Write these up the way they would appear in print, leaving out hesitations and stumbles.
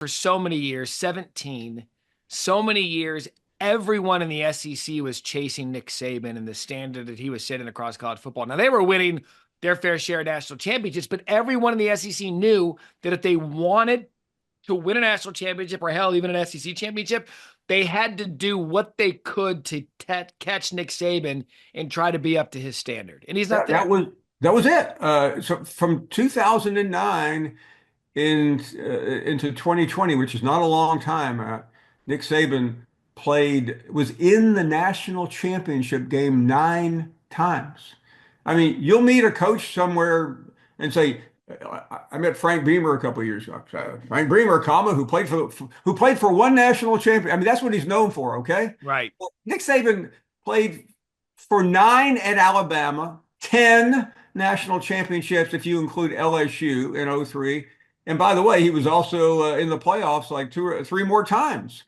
for so many years, 17, so many years, everyone in the SEC was chasing Nick Saban and the standard that he was setting across college football. Now, they were winning their fair share of national championships, but everyone in the SEC knew that if they wanted to win a national championship or hell, even an SEC championship, they had to do what they could to catch Nick Saban and try to be up to his standard. And he's not there. That was it. So from 2009 into 2020, which is not a long time, Nick Saban was in the national championship game 9 times. I mean, you'll meet a coach somewhere and say, I met Frank Beamer a couple of years ago. Frank Beamer, comma, who played for one national champion. I mean, that's what he's known for, okay? Right. Well, Nick Saban played for 9 at Alabama, 10 national championships if you include LSU in '03. And by the way, he was also in the playoffs like 2 or 3 more times.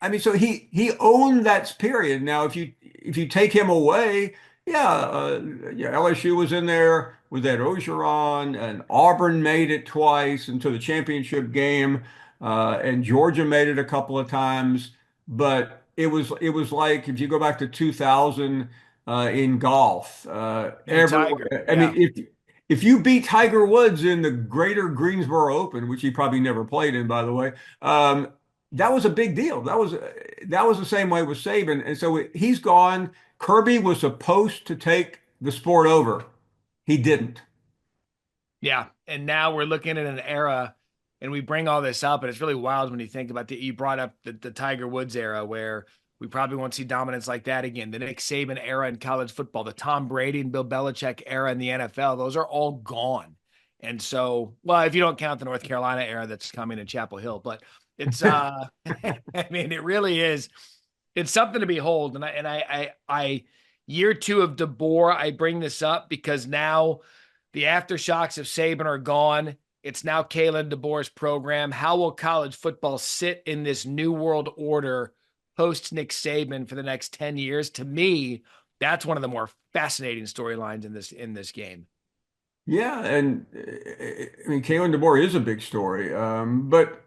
I mean, so he owned that period. Now, if you take him away, yeah, LSU was in there with Ed Ogeron, and Auburn made it twice into the championship game, and Georgia made it a couple of times. But it was like if you go back to 2000 in golf, And everyone. Tiger. I Yeah. mean, if you beat Tiger Woods in the Greater Greensboro Open, which he probably never played in, by the way, that was a big deal. That was the same way with Saban, and so he's gone. Kirby was supposed to take the sport over. He didn't. Yeah. And now we're looking at an era, and we bring all this up, and it's really wild when you think about you brought up the Tiger Woods era where we probably won't see dominance like that again. The Nick Saban era in college football, the Tom Brady and Bill Belichick era in the NFL, those are all gone. And so, well, if you don't count the North Carolina era that's coming in Chapel Hill, but it's I mean, it really is. It's something to behold. And I year 2 of DeBoer, I bring this up because now the aftershocks of Saban are gone. It's now Kalen DeBoer's program. How will college football sit in this new world order post Nick Saban for the next 10 years? To me, that's one of the more fascinating storylines in this game. Yeah, and I mean, Kalen DeBoer is a big story, but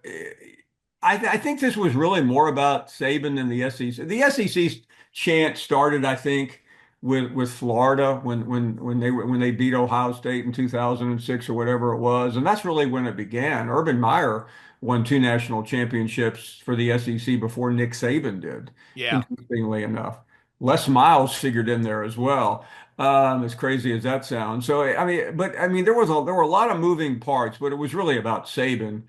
I think this was really more about Saban than the SEC. The SEC's chant started, I think, with Florida when they beat Ohio State in 2006 or whatever it was, and that's really when it began. Urban Meyer won 2 national championships for the SEC before Nick Saban did, Yeah. interestingly enough. Les Miles figured in there as well. As crazy as that sounds. So I mean, there were a lot of moving parts, but it was really about Saban,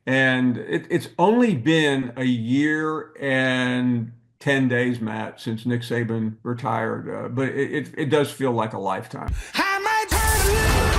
and it's only been a year and 10 days, Matt, since Nick Saban retired, but it does feel like a lifetime. I might turn